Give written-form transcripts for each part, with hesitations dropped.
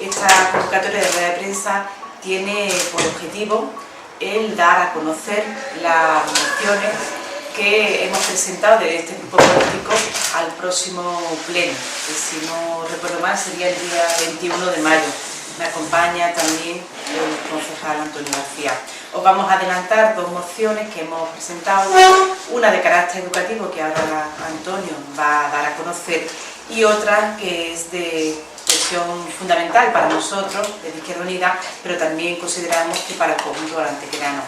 Esta convocatoria de rueda de prensa tiene por objetivo el dar a conocer las mociones que hemos presentado de este grupo político al próximo pleno, que si no recuerdo mal sería el día 21 de mayo. Me acompaña también el concejal Antonio García. Os vamos a adelantar dos mociones que hemos presentado, una de carácter educativo que ahora Antonio va a dar a conocer y otra que es de cuestión fundamental para nosotros, desde Izquierda Unida, pero también consideramos que para el conjunto del antequerano,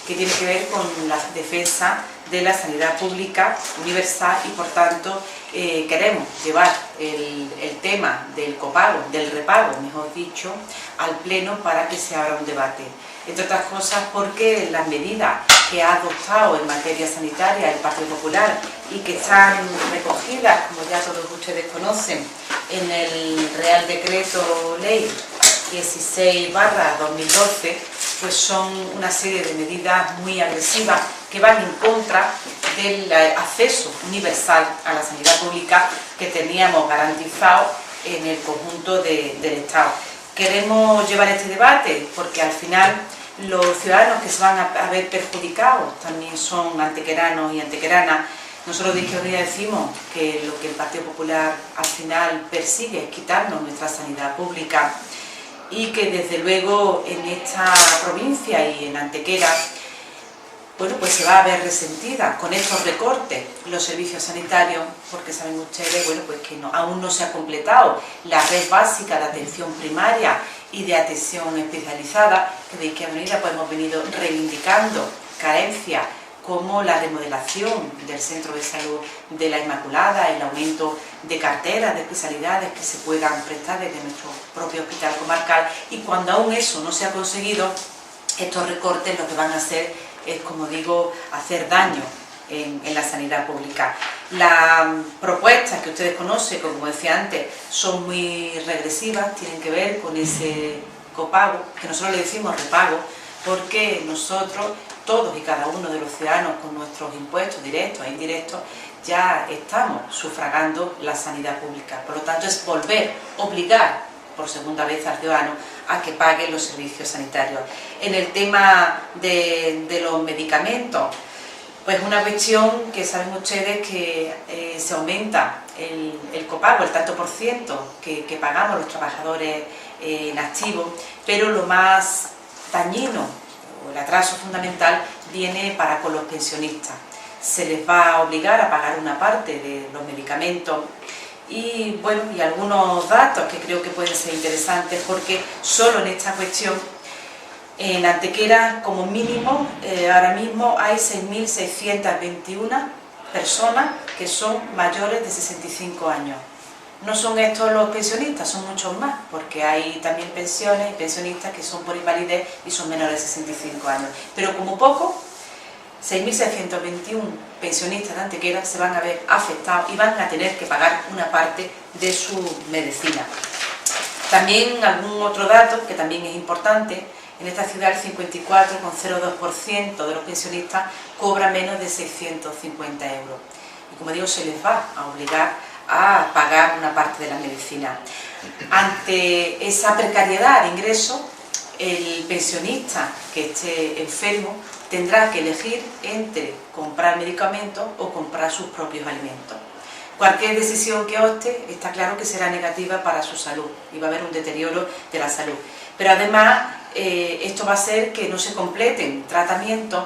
que tiene que ver con la defensa de la sanidad pública universal y por tanto queremos llevar el tema del copago, del repago, mejor dicho, al pleno para que se abra un debate. Entre otras cosas porque las medidas que ha adoptado en materia sanitaria el Partido Popular y que están recogidas, como ya todos ustedes conocen, en el Real Decreto Ley 16/2012, pues son una serie de medidas muy agresivas que van en contra del acceso universal a la sanidad pública que teníamos garantizado en el conjunto del Estado. Queremos llevar este debate porque al final los ciudadanos que se van a ver perjudicados también son antequeranos y antequeranas. Nosotros de Izquierda Unida decimos que lo que el Partido Popular al final persigue es quitarnos nuestra sanidad pública y que desde luego en esta provincia y en Antequera, bueno, pues se va a ver resentida con estos recortes los servicios sanitarios, porque saben ustedes, bueno, pues que aún no se ha completado la red básica de atención primaria y de atención especializada, que de Izquierda Unida pues hemos venido reivindicando carencias como la remodelación del centro de salud de la Inmaculada, el aumento de carteras de especialidades que se puedan prestar desde nuestro propio hospital comarcal, y cuando aún eso no se ha conseguido, estos recortes lo que van a hacer es, como digo, hacer daño en la sanidad pública. Las propuestas que ustedes conocen, como decía antes, son muy regresivas, tienen que ver con ese copago, que nosotros le decimos repago, porque nosotros, todos y cada uno de los ciudadanos, con nuestros impuestos directos e indirectos, ya estamos sufragando la sanidad pública. Por lo tanto, es obligar por segunda vez al ciudadano a que pague los servicios sanitarios. En el tema de los medicamentos, pues una cuestión que saben ustedes que se aumenta el copago, el tanto por ciento que pagamos los trabajadores en activo, pero lo más dañino, o el atraso fundamental, viene para con los pensionistas. Se les va a obligar a pagar una parte de los medicamentos y, bueno, y algunos datos que creo que pueden ser interesantes, porque solo en esta cuestión, en Antequera, como mínimo, ahora mismo hay 6.621 personas que son mayores de 65 años. No son estos los pensionistas, son muchos más, porque hay también pensiones y pensionistas que son por invalidez y son menores de 65 años. Pero como poco, 6.621 pensionistas de Antequera se van a ver afectados y van a tener que pagar una parte de su medicina. También algún otro dato que también es importante: en esta ciudad el 54,02% de los pensionistas cobra menos de 650 euros. Y como digo, se les va a obligar a pagar una parte de la medicina. Ante esa precariedad de ingresos, el pensionista que esté enfermo tendrá que elegir entre comprar medicamentos o comprar sus propios alimentos. Cualquier decisión que opte está claro que será negativa para su salud y va a haber un deterioro de la salud. Pero además esto va a hacer que no se completen tratamientos,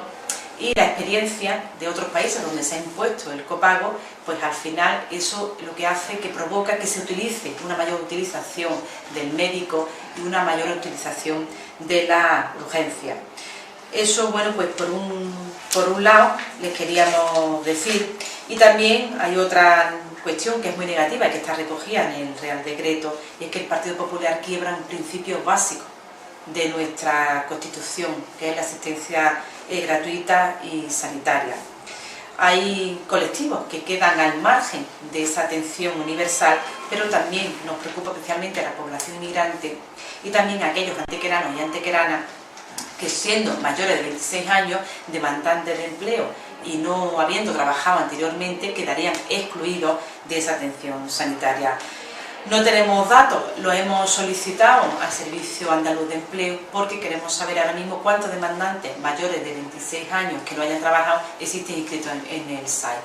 y la experiencia de otros países donde se ha impuesto el copago, pues al final eso lo que hace que provoca que se utilice una mayor utilización del médico y una mayor utilización de la urgencia. Eso, bueno, pues por un lado les queríamos decir. Y también hay otra cuestión que es muy negativa y que está recogida en el Real Decreto, y es que el Partido Popular quiebra un principio básico de nuestra Constitución, que es la asistencia gratuita y sanitaria. Hay colectivos que quedan al margen de esa atención universal, pero también nos preocupa especialmente a la población inmigrante y también a aquellos antequeranos y antequeranas que, siendo mayores de 26 años, demandantes de empleo y no habiendo trabajado anteriormente, quedarían excluidos de esa atención sanitaria. No tenemos datos, lo hemos solicitado al Servicio Andaluz de Empleo porque queremos saber ahora mismo cuántos demandantes mayores de 26 años que no hayan trabajado existen inscritos en el SAI,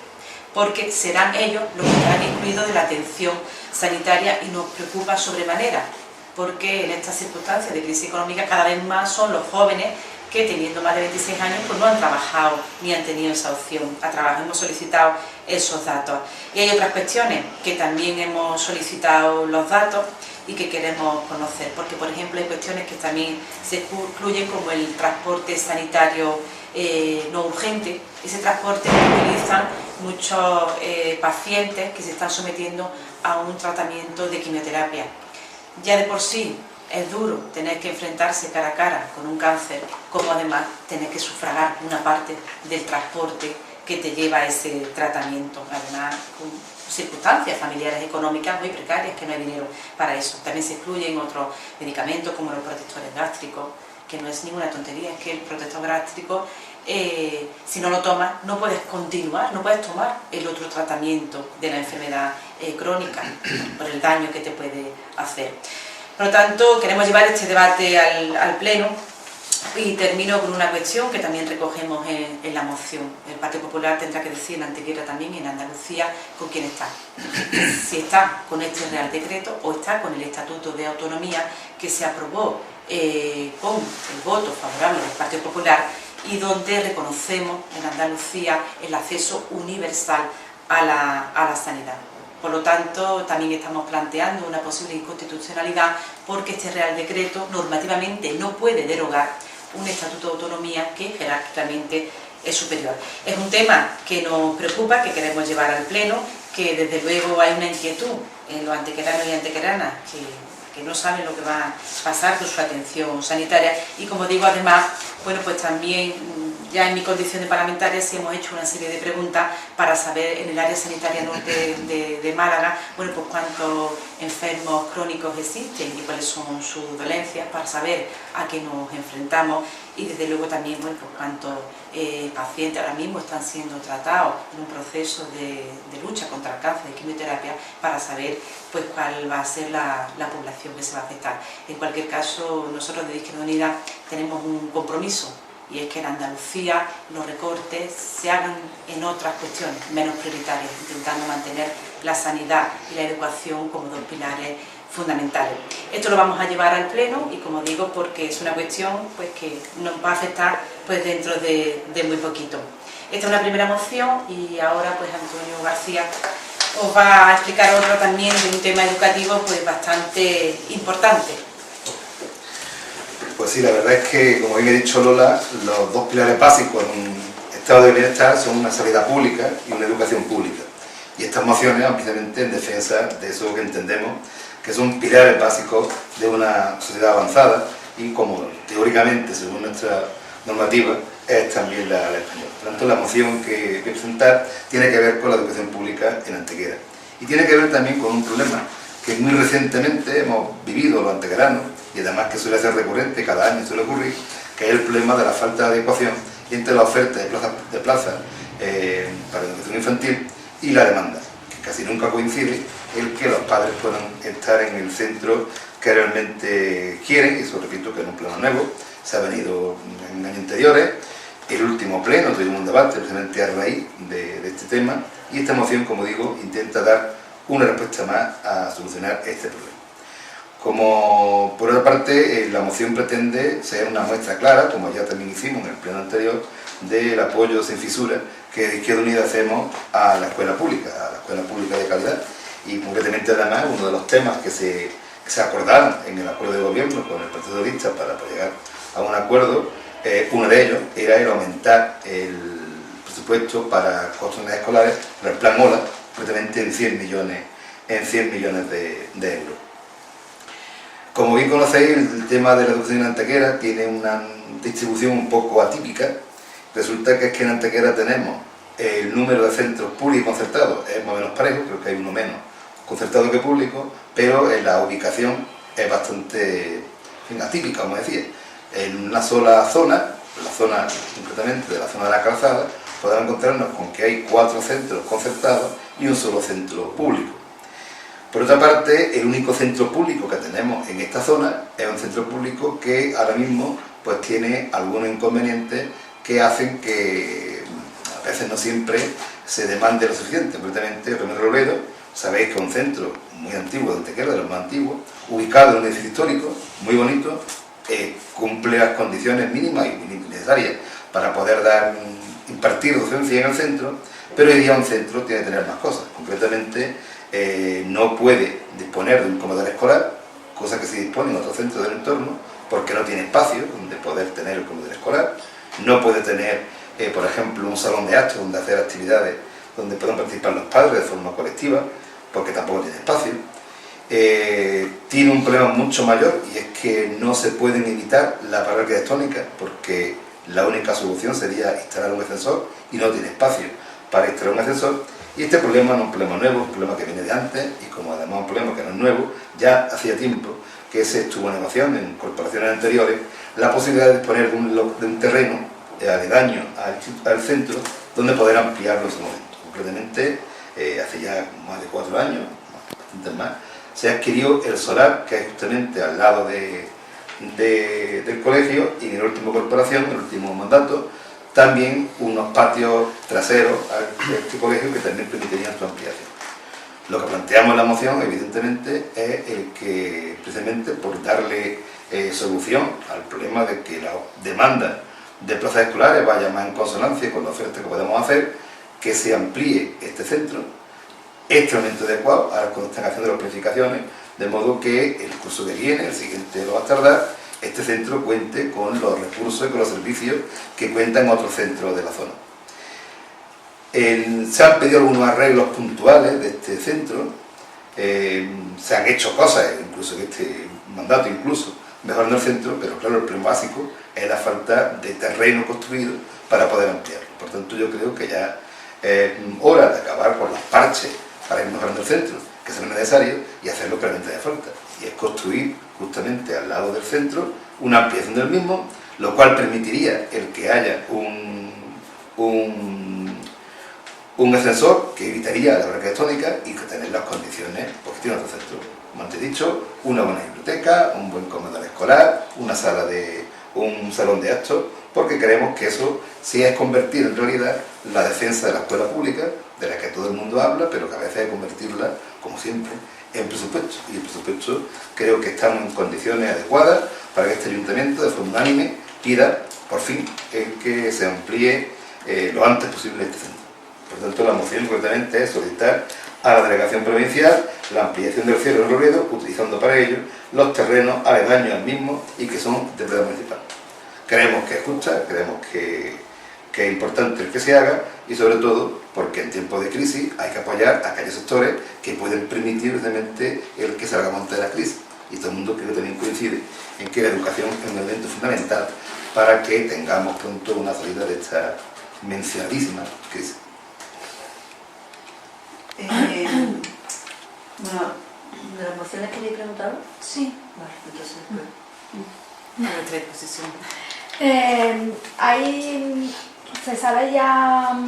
porque serán ellos los que estarán incluidos de la atención sanitaria y nos preocupa sobremanera, porque en estas circunstancias de crisis económica cada vez más son los jóvenes que teniendo más de 26 años pues no han trabajado ni han tenido esa opción a trabajo. Hemos solicitado esos datos. Y hay otras cuestiones que también hemos solicitado los datos y que queremos conocer, porque por ejemplo hay cuestiones que también se incluyen como el transporte sanitario no urgente, ese transporte que utilizan muchos pacientes que se están sometiendo a un tratamiento de quimioterapia. Ya de por sí es duro tener que enfrentarse cara a cara con un cáncer, como además tener que sufragar una parte del transporte que te lleva a ese tratamiento, además con circunstancias familiares económicas muy precarias, que no hay dinero para eso. También se incluyen otros medicamentos como los protectores gástricos, que no es ninguna tontería, es que el protector gástrico, si no lo tomas, no puedes continuar, no puedes tomar el otro tratamiento de la enfermedad crónica por el daño que te puede hacer. Por lo tanto, queremos llevar este debate al Pleno y termino con una cuestión que también recogemos en la moción. El Partido Popular tendrá que decir en Antequera también, en Andalucía, con quién está. Si está con este Real Decreto o está con el Estatuto de Autonomía que se aprobó con el voto favorable del Partido Popular y donde reconocemos en Andalucía el acceso universal a la sanidad. Por lo tanto, también estamos planteando una posible inconstitucionalidad porque este Real Decreto normativamente no puede derogar un Estatuto de Autonomía que jerárquicamente es superior. Es un tema que nos preocupa, que queremos llevar al Pleno, que desde luego hay una inquietud en los antequeranos y antequeranas que no saben lo que va a pasar con su atención sanitaria y, como digo, además, bueno, pues también ya en mi condición de parlamentaria sí hemos hecho una serie de preguntas para saber en el área sanitaria norte de Málaga, bueno, pues cuántos enfermos crónicos existen y cuáles son sus dolencias, para saber a qué nos enfrentamos y desde luego también, bueno, pues cuántos pacientes ahora mismo están siendo tratados en un proceso de lucha contra el cáncer, de quimioterapia, para saber pues cuál va a ser la población que se va a afectar. En cualquier caso, nosotros de Izquierda Unida tenemos un compromiso y es que en Andalucía los recortes se hagan en otras cuestiones menos prioritarias, intentando mantener la sanidad y la educación como dos pilares fundamentales. Esto lo vamos a llevar al Pleno y, como digo, porque es una cuestión pues, que nos va a afectar pues, dentro de muy poquito. Esta es una primera moción y ahora pues Antonio García os va a explicar otra también de un tema educativo pues bastante importante. Pues sí, la verdad es que, como bien ha dicho Lola, los dos pilares básicos de un estado de bienestar son una sanidad pública y una educación pública. Y estas mociones van precisamente en defensa de eso que entendemos que son pilares básicos de una sociedad avanzada y como teóricamente, según nuestra normativa, es también la española. Por lo tanto, la moción que voy a presentar tiene que ver con la educación pública en Antequera. Y tiene que ver también con un problema que muy recientemente hemos vivido los antequeranos, y además que suele ser recurrente, cada año suele ocurrir, que es el problema de la falta de adecuación entre la oferta de plazas para educación infantil y la demanda, que casi nunca coincide el que los padres puedan estar en el centro que realmente quieren, y eso repito que no es un problema nuevo, se ha venido en años anteriores. El último pleno tuvimos un debate precisamente a raíz de este tema y esta moción, como digo, intenta dar una respuesta más a solucionar este problema. Como por otra parte, la moción pretende ser una muestra clara, como ya también hicimos en el pleno anterior, del apoyo sin fisura que de Izquierda Unida hacemos a la escuela pública de calidad, y concretamente además uno de los temas que se acordaron en el acuerdo de gobierno con el Partido Socialista para llegar a un acuerdo, uno de ellos era el aumentar el presupuesto para costos escolares, el plan OLA, concretamente en 100 millones de euros. Como bien conocéis, el tema de la educación en Antequera tiene una distribución un poco atípica. Resulta que es que en Antequera tenemos el número de centros públicos concertados es más o menos parejo, creo que hay uno menos concertado que público, pero en la ubicación es bastante atípica, como decía. En una sola zona, la zona concretamente de la zona de la Calzada, podemos encontrarnos con que hay 4 centros concertados y un solo centro público. Por otra parte, el único centro público que tenemos en esta zona es un centro público que ahora mismo pues tiene algunos inconvenientes que hacen que a veces no siempre se demande lo suficiente. Concretamente, Remedio Robledo, sabéis que es un centro muy antiguo, de Antequera, de los más antiguos, ubicado en un edificio histórico, muy bonito, cumple las condiciones mínimas y necesarias para poder impartir docencia en el centro, pero hoy día un centro tiene que tener más cosas. Concretamente, no puede disponer de un comedor escolar, cosa que se dispone en otros centros del entorno, porque no tiene espacio donde poder tener el comedor escolar. No puede tener, por ejemplo, un salón de actos donde hacer actividades donde puedan participar los padres de forma colectiva, porque tampoco tiene espacio. Tiene un problema mucho mayor, y es que no se pueden evitar la parada arquitectónica, porque la única solución sería instalar un ascensor y no tiene espacio para instalar un ascensor. Y este problema no es un problema nuevo, es un problema que viene de antes, y como además es un problema que no es nuevo, ya hacía tiempo que se estuvo en negociación en corporaciones anteriores la posibilidad de disponer de un terreno aledaño al centro donde poder ampliarlo en su momento. Concretamente, hace ya más de 4 años, bastante más, se adquirió el solar, que es justamente al lado del colegio, y en la última corporación, en el último mandato, también unos patios traseros a este colegio que también permitirían su ampliación. Lo que planteamos en la moción, evidentemente, es el que, precisamente por darle solución al problema de que la demanda de plazas escolares vaya más en consonancia con la oferta que podemos hacer, que se amplíe este centro, extremadamente adecuado, ahora cuando están haciendo las planificaciones, de modo que el curso que viene, el siguiente lo va a tardar, este centro cuente con los recursos y con los servicios que cuentan otros centros de la zona. Se han pedido algunos arreglos puntuales de este centro, se han hecho cosas, incluso en este mandato, mejorando el centro, pero claro, el problema básico es la falta de terreno construido para poder ampliarlo. Por tanto, yo creo que ya es hora de acabar con los parches para ir mejorando el centro, que son necesarios, y hacer lo que realmente hace falta, y es construir justamente al lado del centro una ampliación del mismo, lo cual permitiría el que haya un ascensor que evitaría la obra arquitectónica y que tener las condiciones porque tiene otro centro. Como antes he dicho, una buena biblioteca, un buen comedor escolar, un salón de actos, porque creemos que eso sí es convertir en realidad la defensa de la escuela pública, de la que todo el mundo habla, pero que a veces hay que convertirla, como siempre, en presupuesto. Y el presupuesto creo que estamos en condiciones adecuadas para que este ayuntamiento, de forma unánime, pida, por fin, que se amplíe lo antes posible este centro. Por tanto, la moción concretamente es solicitar a la delegación provincial la ampliación del cielo de Robledo, utilizando para ello los terrenos aledaños al mismo y que son de propiedad municipal. Creemos que es justa, creemos que es importante el que se haga, y sobre todo porque en tiempos de crisis hay que apoyar a aquellos sectores que pueden permitir precisamente el que salgamos de la crisis. Y todo el mundo creo que también coincide en que la educación es un elemento fundamental para que tengamos pronto una salida de esta mencionadísima crisis. Bueno, ¿de las mociones queréis preguntar? Sí. Vale, entonces... Nuestra disposición. ¿Se sabe ya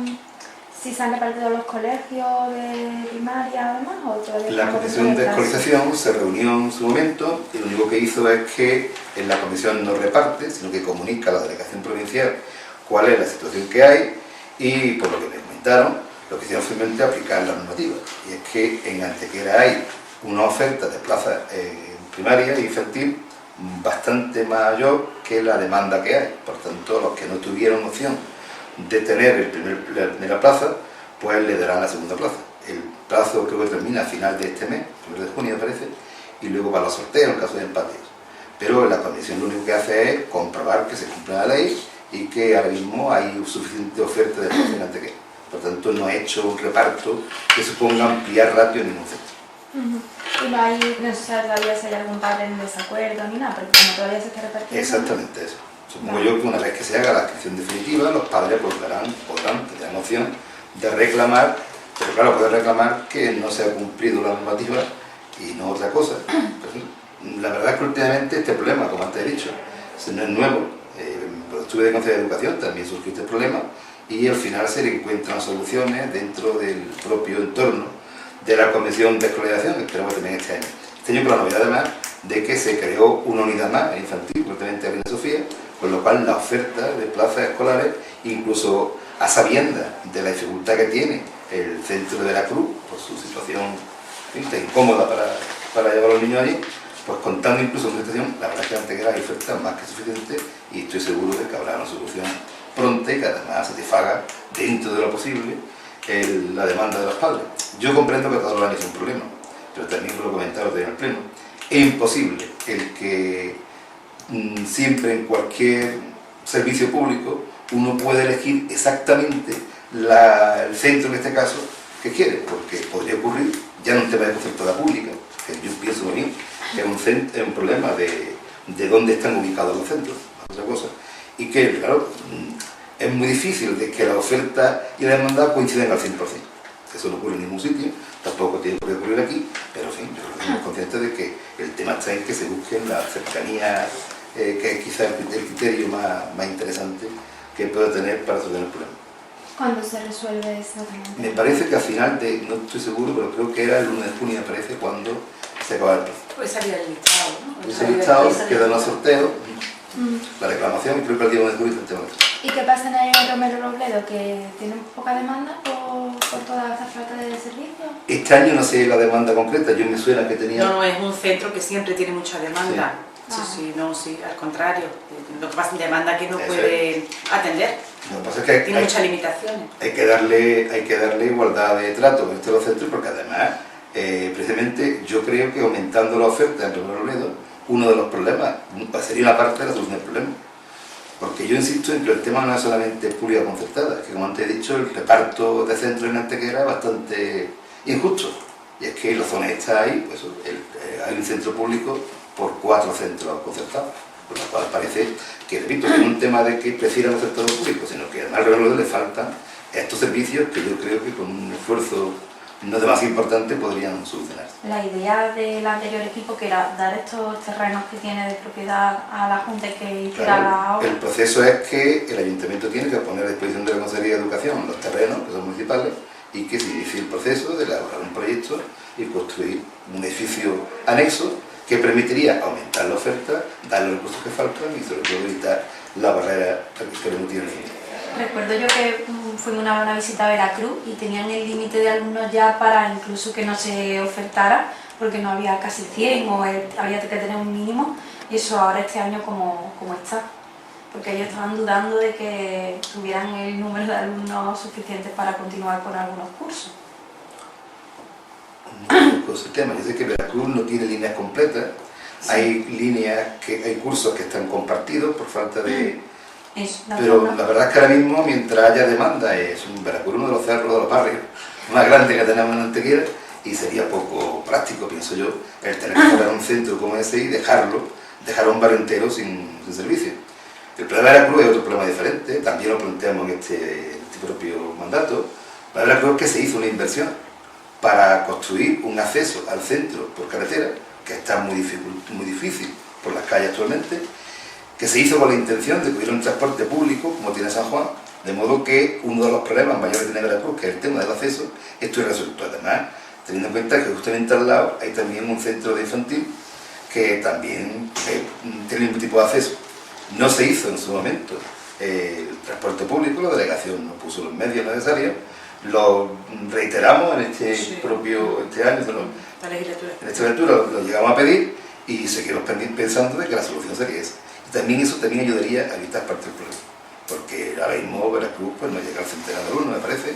si se han repartido los colegios de primaria además? ¿O todavía la comisión de escolarización se reunió en su momento y lo único que hizo es que en la comisión no reparte, sino que comunica a la delegación provincial cuál es la situación que hay, y por lo que me comentaron, lo que hicieron finalmente aplicar la normativa. Y es que en Antequera hay una oferta de plazas primaria e infantil bastante mayor que la demanda que hay. Por tanto, los que no tuvieron opción de tener la primera plaza, pues le darán la segunda plaza. El plazo creo que termina a final de este mes, 1 de junio me parece, y luego para los sorteos en caso de empates. Pero la comisión lo único que hace es comprobar que se cumple la ley y que ahora mismo hay suficiente oferta de plaza en Antequera. Por tanto, no ha hecho un reparto que suponga ampliar ratio en ningún centro. Y no se sabe todavía si hay algún padre en desacuerdo ni nada, porque como todavía se está repartiendo... Exactamente eso. Supongo yo que una vez que se haga la inscripción definitiva, los padres podrán tener opción de reclamar, pero claro, pueden reclamar que no se ha cumplido la normativa y no otra cosa. Pues, la verdad es que últimamente este problema, como antes he dicho, no es nuevo. Cuando estuve de Consejo de Educación también surgió este problema, y al final se le encuentran soluciones dentro del propio entorno de la Comisión de Escolarización, que esperamos también este año. Este año con la novedad además de que se creó una unidad más infantil, concretamente aquí en Sofía, con lo cual la oferta de plazas escolares, incluso a sabiendas de la dificultad que tiene el centro de Veracruz, por su situación incómoda para llevar a los niños allí, pues contando incluso con esta situación, la verdad es que Antequera hay ofertas más que suficientes y estoy seguro de que habrá una solución pronta y que además satisfaga dentro de lo posible la demanda de los padres. Yo comprendo que todos los años es un problema, pero también lo comentaron en el pleno. Es imposible el que siempre en cualquier servicio público uno puede elegir exactamente el centro, en este caso, que quiere, porque podría ocurrir, ya no un tema de concertada pública, que yo pienso muy bien, que es un problema de dónde están ubicados los centros, otra cosa, y que, claro, es muy difícil de que la oferta y la demanda coinciden al 100%. Eso no ocurre en ningún sitio, tampoco tiene por qué ocurrir aquí, pero en fin, yo creo que somos conscientes de que el tema está en que se busquen la cercanía, que es quizás el criterio más interesante que puede tener para resolver el problema. ¿Cuándo se resuelve exactamente? Me parece que al final no estoy seguro, pero creo que era el 1 de junio, me parece, cuando se acaba el plazo. Pues salía el listado, ¿no? Ese listado queda en los sorteos, la reclamación, y creo que el día 1 de junio está el tema. ¿Y qué pasa en el Romero Robledo? ¿Que tienen poca demanda por toda esa falta de servicio? Este año no sé la demanda concreta, yo me suena que tenía... No, es un centro que siempre tiene mucha demanda. Sí. Sí, al contrario. Lo que pasa es demanda que no puede atender. Lo que pasa es que tiene muchas limitaciones. Hay que darle igualdad de trato con estos centros, porque además, precisamente, yo creo que aumentando la oferta en Romero Robledo, uno de los problemas, sería una parte de la solución del problema. Porque yo insisto en que el tema no es solamente pública concertada, que como antes he dicho, el reparto de centros en Antequera es bastante injusto. Y es que en la zona esta hay un centro público por 4 centros concertados, por lo cual parece que, repito, no es un tema de que prefieran los centros públicos, sino que además alrededor le faltan estos servicios que yo creo que con un esfuerzo no demasiado importante podrían solucionarse. La idea del anterior equipo, que era dar estos terrenos que tiene de propiedad a la Junta y que hiciera la obra. El proceso es que el Ayuntamiento tiene que poner a disposición de la Consejería de Educación los terrenos, que son municipales, y que se inicie el proceso de elaborar un proyecto y construir un edificio anexo que permitiría aumentar la oferta, dar los recursos que faltan y sobre todo evitar la barrera que no tiene el futuro. Recuerdo yo que fui una visita a Veracruz y tenían el límite de alumnos ya para incluso que no se ofertara, porque no había casi 100 o había que tener un mínimo, y eso ahora este año como está, porque ellos estaban dudando de que tuvieran el número de alumnos suficientes para continuar con algunos cursos. Yo sé que Veracruz no tiene líneas completas, sí. Hay cursos que están compartidos por falta de... Pero la verdad es que ahora mismo, mientras haya demanda, es Veracruz uno de los cerros, de los barrios más grandes que tenemos en Antequera, y sería poco práctico, pienso yo, el tener que cerrar un centro como ese y dejar a un barrio entero sin servicio. El problema de Veracruz es otro problema diferente, también lo planteamos en este propio mandato. La Veracruz es que se hizo una inversión para construir un acceso al centro por carretera, que está muy difícil por las calles actualmente, que se hizo con la intención de que hubiera un transporte público, como tiene San Juan, de modo que uno de los problemas mayores que tiene Veracruz, que es el tema del acceso, esto es resuelto. Además, teniendo en cuenta que justamente al lado hay también un centro de infantil que también tiene el mismo tipo de acceso. No se hizo en su momento el transporte público, la delegación no puso los medios necesarios, lo reiteramos en este año, en esta legislatura lo llegamos a pedir y seguimos pensando de que la solución sería esa. También eso ayudaría a evitar parte del problema, porque ahora mismo Veracruz pues, no llega al centenar de alumnos, me parece,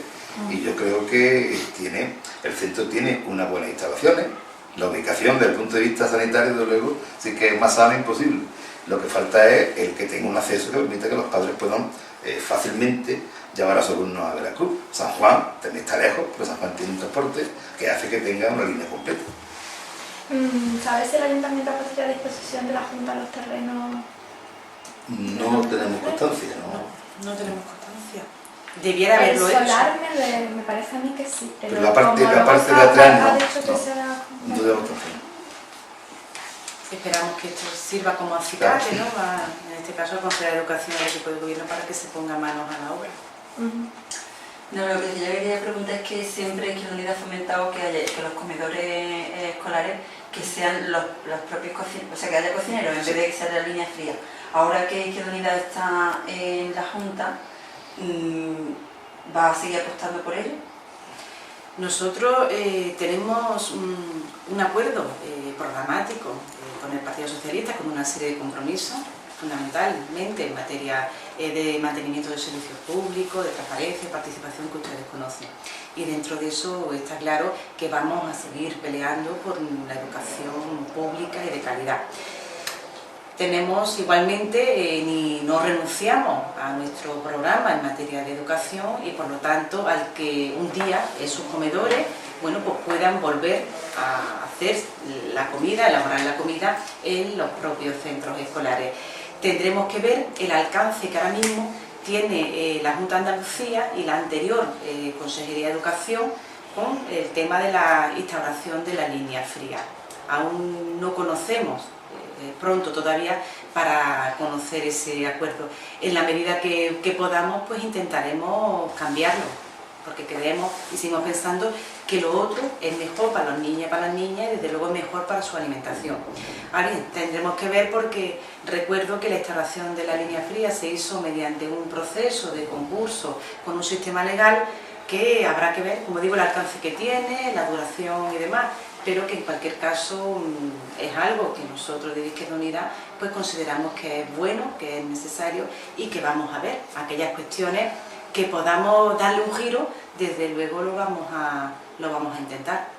y yo creo que el centro tiene unas buenas instalaciones, la ubicación desde el punto de vista sanitario, desde luego, sí que es más sana imposible. Lo que falta es el que tenga un acceso que permita que los padres puedan fácilmente llevar a sus alumnos a Veracruz. San Juan también está lejos, pero San Juan tiene un transporte que hace que tenga una línea completa. ¿Sabes si el Ayuntamiento ha puesto a disposición de la Junta los terrenos? No tenemos constancia, no tenemos constancia. Debiera haberlo hecho. El solar me parece a mí que sí, pero la parte de atrás no tenemos constancia. Esperamos que esto sirva como acicate, ¿no? En este caso, al Consejo de Educación y al equipo de gobierno para que se ponga manos a la obra. No, lo que yo quería preguntar es que siempre Izquierda Unida ha fomentado que los comedores escolares que sean los propios cocineros, o sea, que haya cocineros en vez de que sea de la línea fría. Ahora que Izquierda Unida está en la Junta, ¿va a seguir apostando por ello? Nosotros tenemos un acuerdo programático con el Partido Socialista, con una serie de compromisos, fundamentalmente en materia de mantenimiento de servicios públicos, de transparencia y participación que ustedes conocen. Y dentro de eso está claro que vamos a seguir peleando por la educación pública y de calidad. Tenemos igualmente, no renunciamos a nuestro programa en materia de educación y por lo tanto al que un día esos comedores pues puedan volver a hacer la comida, elaborar la comida en los propios centros escolares. Tendremos que ver el alcance que ahora mismo tiene la Junta de Andalucía y la anterior Consejería de Educación con el tema de la instauración de la línea fría. Aún no conocemos, pronto todavía para conocer ese acuerdo. En la medida que podamos, pues intentaremos cambiarlo, porque creemos y seguimos pensando que lo otro es mejor para los niños y para las niñas y desde luego es mejor para su alimentación. Ahora bien, tendremos que ver porque recuerdo que la instalación de la línea fría se hizo mediante un proceso de concurso con un sistema legal que habrá que ver, como digo, el alcance que tiene, la duración y demás, pero que en cualquier caso es algo que nosotros de Izquierda Unida pues consideramos que es bueno, que es necesario y que vamos a ver aquellas cuestiones que podamos darle un giro, desde luego lo vamos a intentar.